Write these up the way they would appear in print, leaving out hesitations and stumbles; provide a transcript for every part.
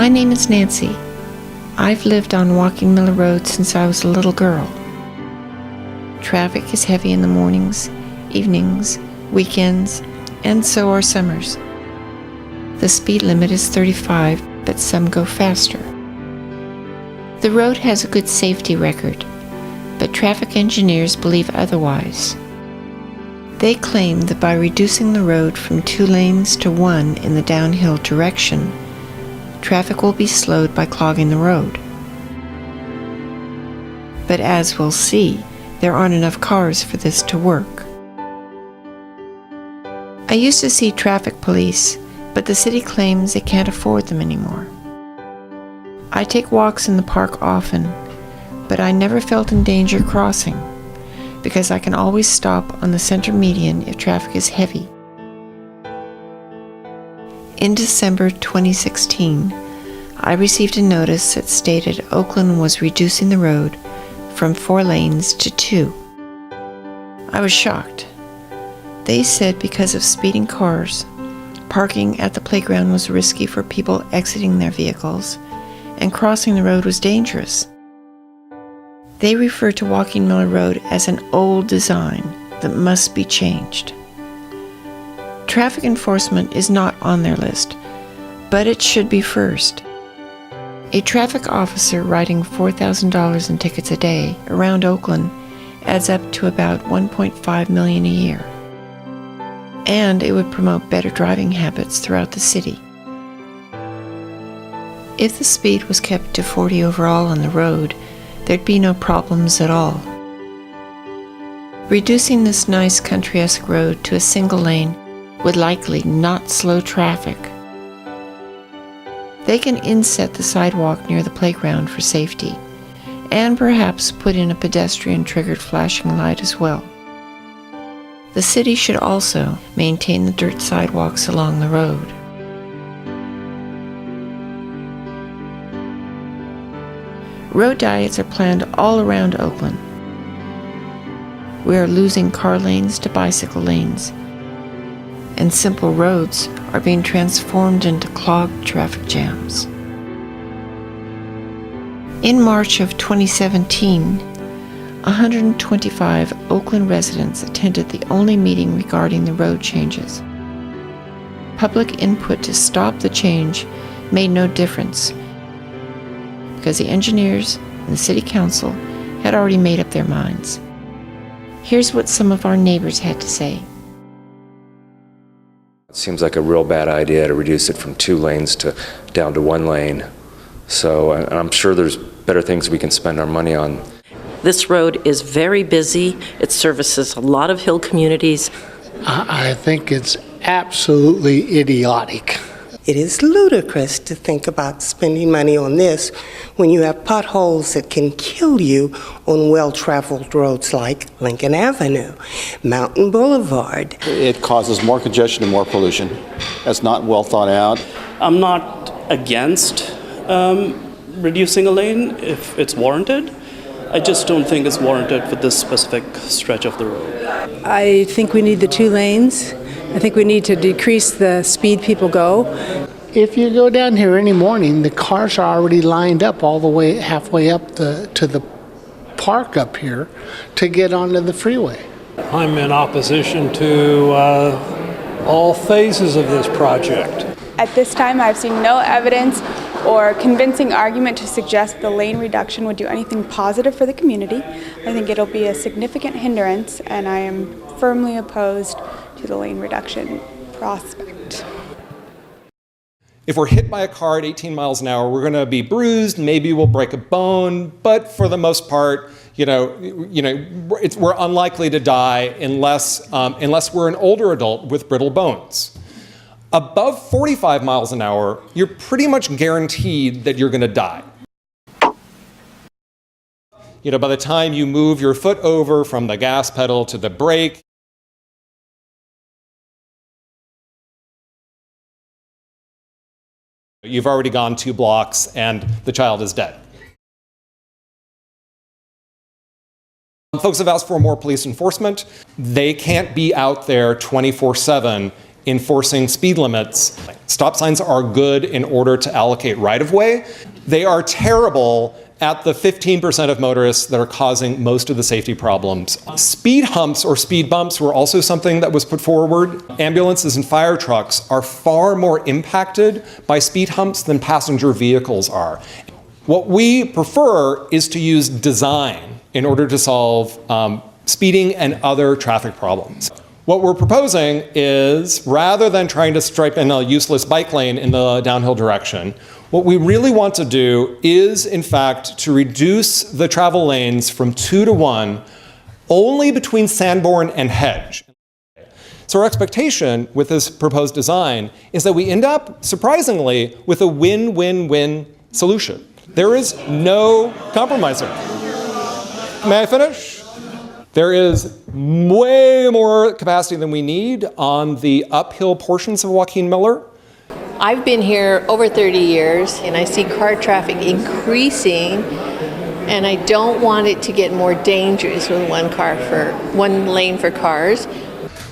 My name is Nancy. I've lived on Joaquin Miller Road since I was a little girl. Traffic is heavy in the mornings, evenings, weekends, and so are summers. The speed limit is 35, but some go faster. The road has a good safety record, but traffic engineers believe otherwise. They claim that by reducing the road from 2 lanes to 1 in the downhill direction, traffic will be slowed by clogging the road. But as we'll see, there aren't enough cars for this to work. I used to see traffic police, but the city claims they can't afford them anymore. I take walks in the park often, but I never felt in danger crossing, because I can always stop on the center median if traffic is heavy. In December 2016, I received a notice that stated Oakland was reducing the road from 4 lanes to 2. I was shocked. They said because of speeding cars, parking at the playground was risky for people exiting their vehicles, and crossing the road was dangerous. They refer to Joaquin Miller Road as an old design that must be changed. Traffic enforcement is not on their list, but it should be first. A traffic officer writing $4,000 in tickets a day around Oakland adds up to about $1.5 million a year. And it would promote better driving habits throughout the city. If the speed was kept to 40 overall on the road, there'd be no problems at all. Reducing this nice country-esque road to a single lane would likely not slow traffic. They can inset the sidewalk near the playground for safety, and perhaps put in a pedestrian-triggered flashing light as well. The city should also maintain the dirt sidewalks along the road. Road diets are planned all around Oakland. We are losing car lanes to bicycle lanes, and simple roads are being transformed into clogged traffic jams. In March of 2017, 125 Oakland residents attended the only meeting regarding the road changes. Public input to stop the change made no difference because the engineers and the city council had already made up their minds. Here's what some of our neighbors had to say. It seems like a real bad idea to reduce it from 2 lanes down to 1 lane. So I'm sure there's better things we can spend our money on. This road is very busy. It services a lot of hill communities. I think it's absolutely idiotic. It is ludicrous to think about spending money on this when you have potholes that can kill you on well-traveled roads like Lincoln Avenue, Mountain Boulevard. It causes more congestion and more pollution. That's not well thought out. I'm not against reducing a lane if it's warranted. I just don't think it's warranted for this specific stretch of the road. I think we need the 2 lanes. I think we need to decrease the speed people go. If you go down here any morning, the cars are already lined up all the way halfway up to the park up here to get onto the freeway. I'm in opposition to all phases of this project. At this time, I've seen no evidence or convincing argument to suggest the lane reduction would do anything positive for the community. I think it'll be a significant hindrance, and I am firmly opposed to the lane reduction prospect. If we're hit by a car at 18 miles an hour, we're going to be bruised, maybe we'll break a bone, but for the most part, we're unlikely to die unless we're an older adult with brittle bones. Above 45 miles an hour, you're pretty much guaranteed that you're going to die. By the time you move your foot over from the gas pedal to the brake, you've already gone 2 blocks and the child is dead. Folks have asked for more police enforcement. They can't be out there 24/7 enforcing speed limits. Stop signs are good in order to allocate right-of-way. They are terrible at the 15% of motorists that are causing most of the safety problems. Speed humps or speed bumps were also something that was put forward. Ambulances and fire trucks are far more impacted by speed humps than passenger vehicles are. What we prefer is to use design in order to solve speeding and other traffic problems. What we're proposing is, rather than trying to stripe in a useless bike lane in the downhill direction, what we really want to do is, in fact, to reduce the travel lanes from 2 to 1 only between Sanborn and Hedge. So our expectation with this proposed design is that we end up, surprisingly, with a win-win-win solution. There is no compromise here. May I finish? There is way more capacity than we need on the uphill portions of Joaquin Miller. I've been here over 30 years and I see car traffic increasing, and I don't want it to get more dangerous with one lane for cars.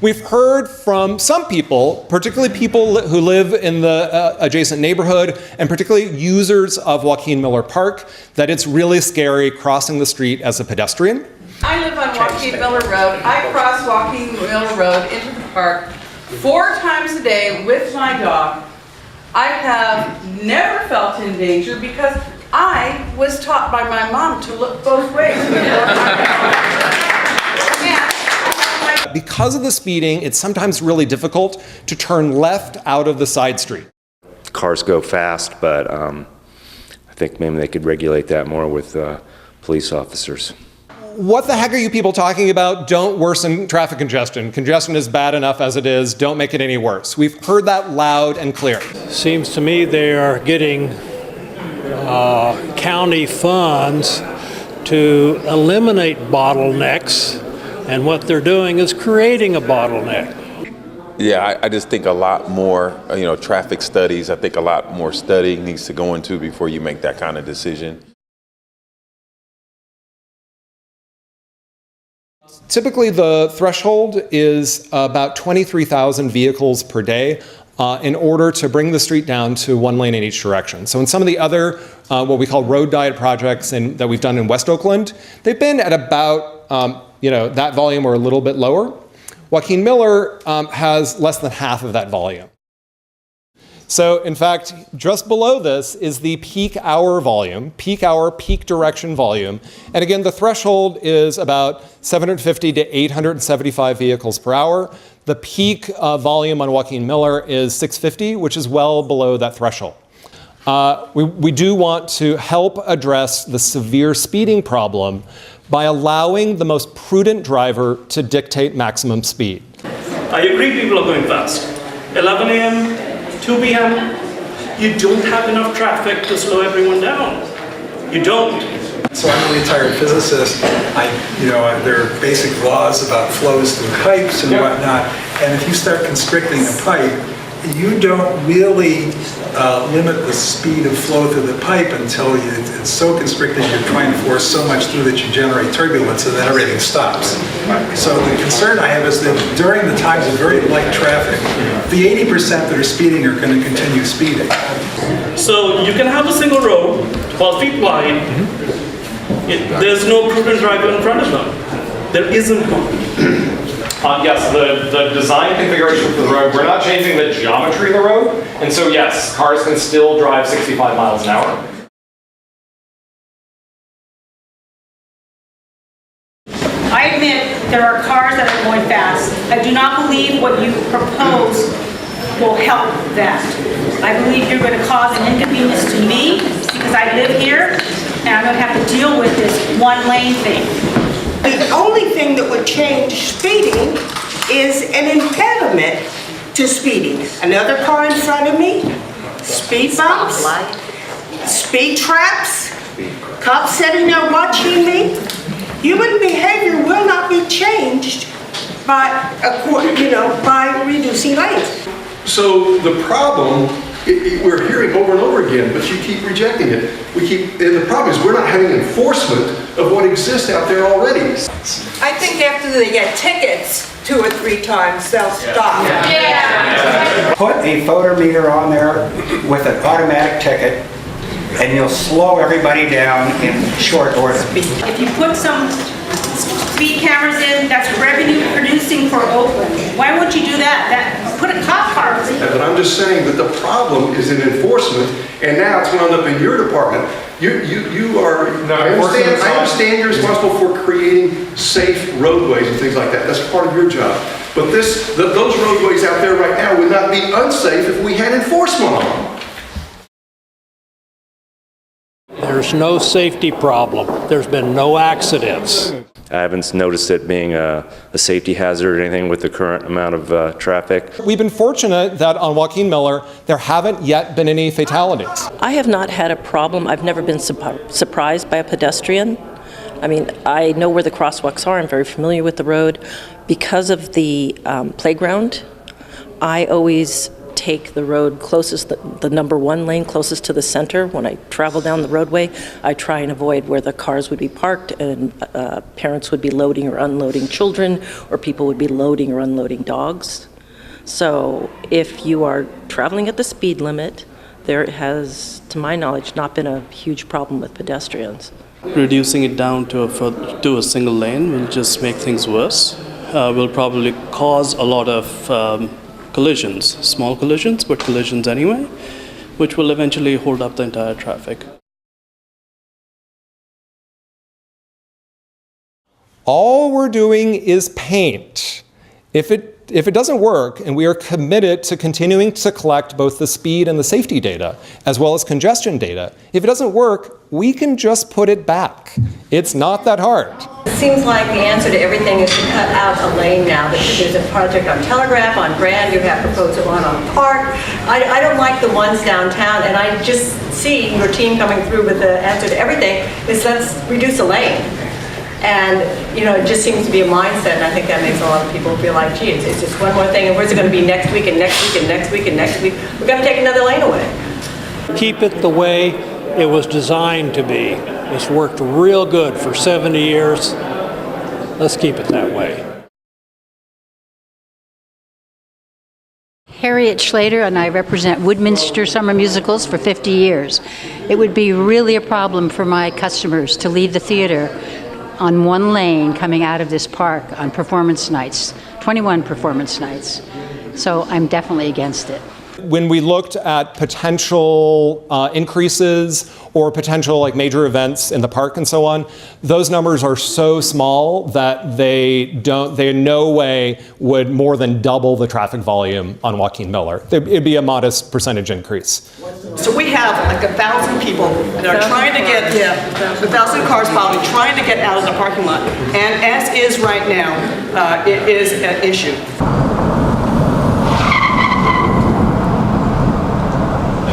We've heard from some people, particularly people who live in the adjacent neighborhood, and particularly users of Joaquin Miller Park, that it's really scary crossing the street as a pedestrian. I live on Joaquin Miller Road. I cross Joaquin Miller Road into the park 4 times a day with my dog. I have never felt in danger because I was taught by my mom to look both ways. Because of the speeding, it's sometimes really difficult to turn left out of the side street. Cars go fast, but I think maybe they could regulate that more with police officers. What the heck are you people talking about? Don't worsen traffic congestion. Congestion is bad enough as it is. Don't make it any worse. We've heard that loud and clear. Seems to me they are getting county funds to eliminate bottlenecks, and what they're doing is creating a bottleneck. Yeah, I just think a lot more, traffic studies. I think a lot more studying needs to go into before you make that kind of decision. Typically, the threshold is about 23,000 vehicles per day in order to bring the street down to 1 lane in each direction. So in some of the other, what we call road diet projects that we've done in West Oakland, they've been at about, that volume or a little bit lower. Joaquin Miller has less than half of that volume. So in fact, just below this is the peak hour volume, peak hour, peak direction volume. And again, the threshold is about 750 to 875 vehicles per hour. The peak volume on Joaquin Miller is 650, which is well below that threshold. We do want to help address the severe speeding problem by allowing the most prudent driver to dictate maximum speed. I agree people are going fast. 11 a.m., 2 p.m., you don't have enough traffic to slow everyone down. You don't. So I'm a retired physicist. There are basic laws about flows through pipes and whatnot. And if you start constricting a pipe, you don't really limit the speed of flow through the pipe until it's so constricted you're trying to force so much through that you generate turbulence and then everything stops. So the concern I have is that during the times of very light traffic, the 80% that are speeding are going to continue speeding. So you can have a single road, 12 feet wide. There's no prudent driver in front of them. There isn't one. Yes, the design configuration for the road, we're not changing the geometry of the road. And so yes, cars can still drive 65 miles an hour. I admit there are cars that are going fast. I do not believe what you propose will help that. I believe you're going to cause an inconvenience to me because I live here and I'm going to have to deal with this 1 lane thing. The only thing that would change speeding is an impediment to speeding. Another car in front of me, speed bumps, speed traps, cops sitting there watching me. Human behavior will not be changed by reducing lanes. So the problem, we're hearing over and over again, but you keep rejecting it. And the problem is we're not having enforcement of what exists out there already. I think after they get tickets, 2 or 3 times, they'll stop. Put a photometer on there with an automatic ticket, and you'll slow everybody down in short order. If you put some speed cameras in, that's revenue producing for Oakland. Why won't you do that? Put a cop car. But I'm just saying that the problem is in enforcement, and now it's wound up in your department. You are, I understand you're responsible for creating safe roadways and things like that. That's part of your job. But those roadways out there right now would not be unsafe if we had enforcement on them. There's no safety problem. There's been no accidents. I haven't noticed it being a safety hazard or anything with the current amount of traffic. We've been fortunate that on Joaquin Miller, there haven't yet been any fatalities. I have not had a problem. I've never been surprised by a pedestrian. I mean, I know where the crosswalks are. I'm very familiar with the road. Because of the playground, I always take the road closest, the number 1 lane closest to the center. When I travel down the roadway, I try and avoid where the cars would be parked and parents would be loading or unloading children, or people would be loading or unloading dogs. So if you are traveling at the speed limit, there has, to my knowledge, not been a huge problem with pedestrians. Reducing it down to a single lane will just make things worse. Will probably cause a lot of collisions, small collisions, but collisions anyway, which will eventually hold up the entire traffic. All we're doing is paint. If it doesn't work, and we are committed to continuing to collect both the speed and the safety data, as well as congestion data, if it doesn't work, we can just put it back. It's not that hard. It seems like the answer to everything is to cut out a lane now. There's a project on Telegraph, on Grand, you have proposal on Park. I don't like the ones downtown, and I just see your team coming through with the answer to everything is let's reduce a lane. And, you know, it just seems to be a mindset, and I think that makes a lot of people feel like, gee, it's just one more thing, and where's it going to be next week, and next week, and next week, and next week? We've got to take another lane away. Keep it the way it was designed to be. It's worked real good for 70 years. Let's keep it that way. Harriet Schlater, and I represent Woodminster Summer Musicals for 50 years. It would be really a problem for my customers to leave the theater on 1 lane coming out of this park on performance nights, 21 performance nights. So I'm definitely against it. When we looked at potential increases or potential like major events in the park and so on, those numbers are so small that they in no way would more than double the traffic volume on Joaquin Miller. It'd be a modest percentage increase. So we have like 1,000 people that are trying to get, 1,000 cars probably trying to get out of the parking lot. And as is right now, it is an issue.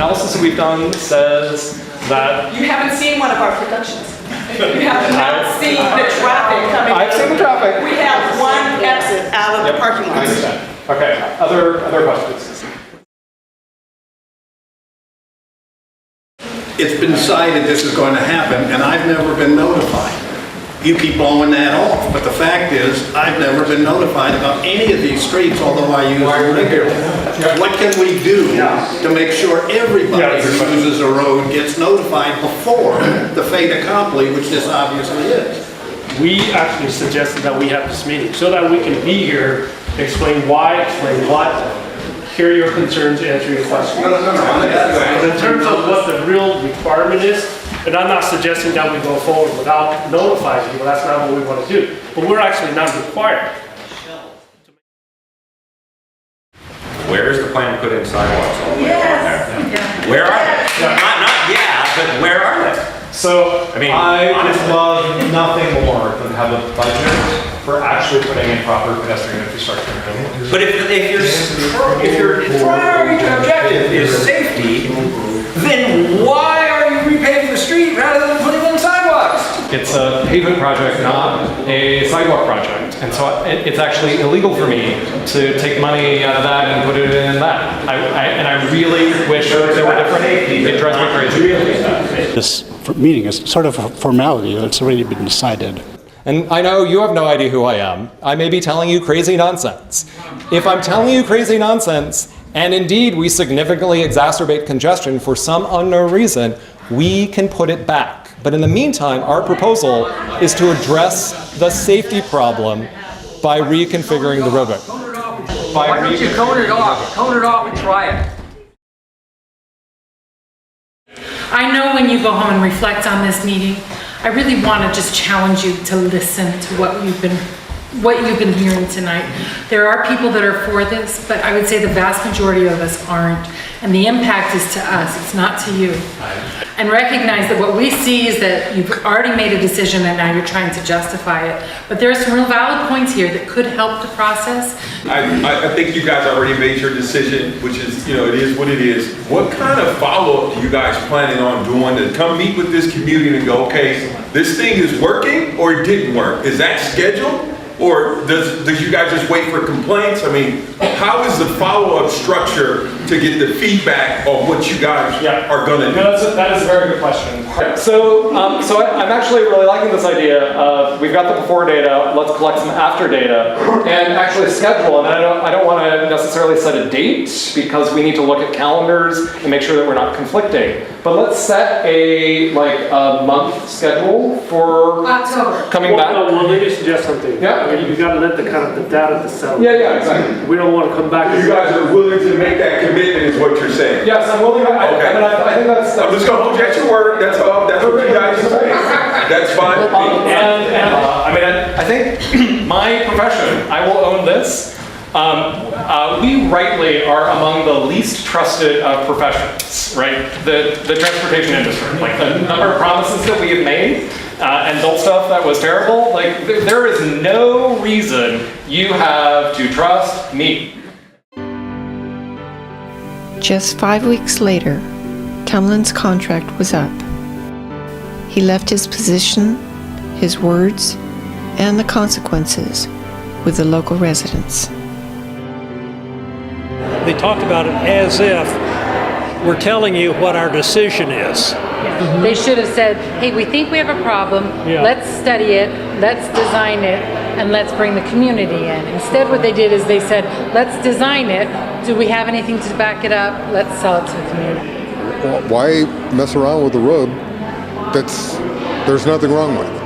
Analysis that we've done says that... You haven't seen one of our productions. You have not seen the traffic coming. I've seen the traffic. We have 1 exit out of the parking lot. I understand. Okay, other questions? It's been decided this is going to happen, and I've never been notified. You keep blowing that off, but the fact is, I've never been notified about any of these streets, although I use them regularly. What can we do to make sure everybody who uses a road gets notified before the fait accompli, which this obviously is? We actually suggested that we have this meeting so that we can be here, explain why, explain what, hear your concerns, answer your questions. No. But in terms of what the real requirement is, and I'm not suggesting that we go forward without notifying people, that's not what we want to do. But we're actually not required. Where is the plan to put in sidewalks all the way around there? Where are they? But where are they? So, I mean, I would honestly. love nothing more than have a budget for actually putting in proper pedestrian infrastructure. But if your primary objective is safety, then why are you repaving the street rather than putting in sidewalks? It's a pavement project, not a sidewalk project. And so it's actually illegal for me to take money out of that and put it in that. And I really wish there were different. It drives me crazy. This meeting is sort of a formality. It's already been decided. And I know you have no idea who I am. I may be telling you crazy nonsense. If I'm telling you crazy nonsense, and indeed we significantly exacerbate congestion for some unknown reason, we can put it back. But in the meantime, our proposal is to address the safety problem by reconfiguring the roadway. Why don't you cone it off? Cone it off and try it. I know when you go home and reflect on this meeting, I really want to just challenge you to listen to what you've been hearing tonight. There are people that are for this, but I would say the vast majority of us aren't. And the impact is to us, it's not to you. And recognize that what we see is that you've already made a decision and now you're trying to justify it. But there are some real valid points here that could help the process. I think you guys already made your decision, which is, you know, it is what it is. What kind of follow-up do you guys planning on doing to come meet with this community and go, okay, this thing is working or it didn't work? Is that scheduled? Or does you guys just wait for complaints? I mean, how is the follow-up structure to get the feedback on what you guys are going to do? That is a very good question. So I'm actually really liking this idea of we've got the before data, let's collect some after data and actually schedule. And I don't want to necessarily set a date because we need to look at calendars and make sure that we're not conflicting. But let's set a month schedule for October. coming back. Well, let me suggest something. Yeah. I mean, you got to let the data settle. Yeah, exactly. We don't want to come back. You guys are willing to make that commitment, is what you're saying? Yes, I'm willing. I think that's. I'm just going to hold you at your word. That's all. That's what you guys are saying. That's fine. I think my profession, I will own this. We rightly are among the least trusted professions, right? The transportation industry, like the number of promises that we have made and built stuff that was terrible. Like there is no reason you have to trust me. Just 5 weeks later, Tumlin's contract was up. He left his position, his words, and the consequences with the local residents. They talked about it as if we're telling you what our decision is. They should have said, hey, we think we have a problem, let's study it, let's design it, and let's bring the community in. Instead what they did is they said, let's design it, do we have anything to back it up, let's sell it to the community. Why mess around with the road there's nothing wrong with?